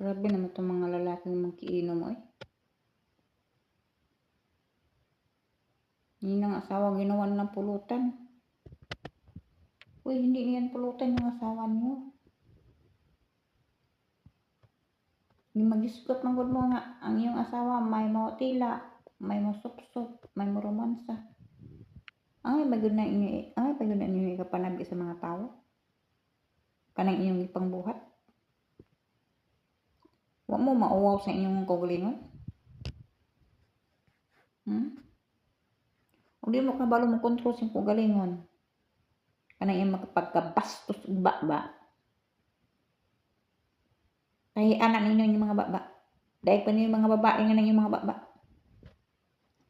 Grabe naman itong mga lalaking magkiinom eh. Yun ang asawa ginawa ng pulutan. Uy, hindi niyan pulutan yung asawa niyo. Yung mag-isgot ng good mo nga, ang iyong asawa may mo tila, may mo sup-sup, may mo romansa. Ay, pagod na inyo ikapanabi sa mga tao. Kanang inyong ipangbuhat. Wa mo mauwaw sa inyong kaugalingon. O di mo kabalo mo kontrol sa kaugalingon. Kanang iyong makapagkabastos ba. Kaya anak ninyo yung mga baba. Dahil pa niyo yung mga babae nga nang yung mga baba.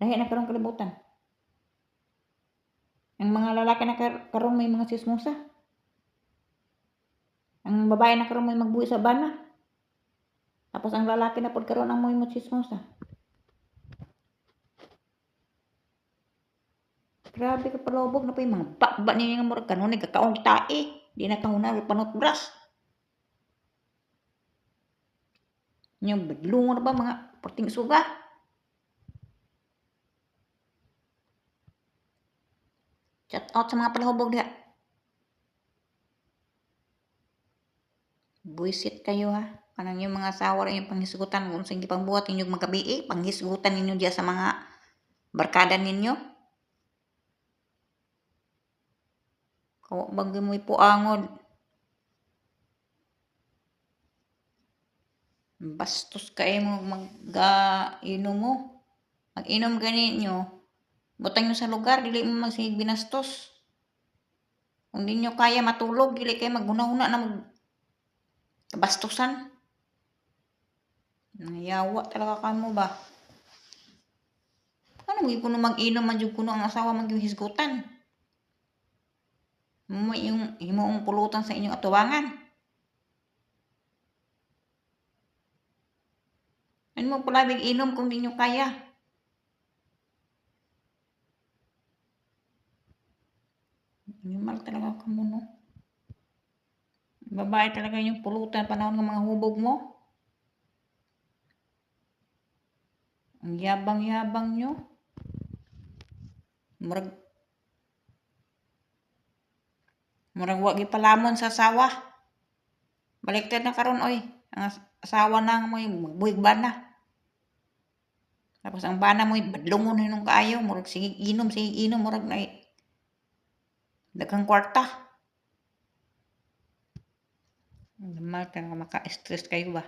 Dahil na karong kalibutan. Ang mga lalaki na karong may mga sismusa. Ang babae na karong may magbuhi sa bana. Tapos ang lalaki na pod karon ang may sismusa. Grabe ka palubog na pa yung mga baba niyo nga murag kanon ni kakaong tae. Di na kahuna panot bras. Yung badlungon na ba mga porting suga? Shout out sa mga palahubog diha. Buisit kayo ha. Kanang yung mga asawa rin yung panghisgutan. Kung sige pangbuhat ninyo magabi panghisgutan ninyo diya sa mga barkada ninyo. Kawabag mo ipuangod. Bastos kayo mo mag-inom mo. Mag-inom ganin nyo. Butang nyo sa lugar, dili mo magsig binastos. Kung di nyo kaya matulog, dili kayo maghuna-huna na magbastusan. Nayawa talaga ka mo ba? Ano mo kuno mag-inom man jud kuno ang asawa maghisgutan. Mo yung himoong pulutan sa inyong atubangan. Ano mo pala inom kung di nyo kaya? Animal talaga ka mo, no? Babae talaga yung pulutan panahon ng mga hubog mo. Ang yabang-yabang nyo. Murag wagi palamon sa asawa. Baliktad na karon oy. Ang asawa na mo magbuhig bana. Tapos ang bana mo badlungon hinung kaayo. Murag sige inom. Murag na daghang kwarta. Normal ka maka-stress kayo ba?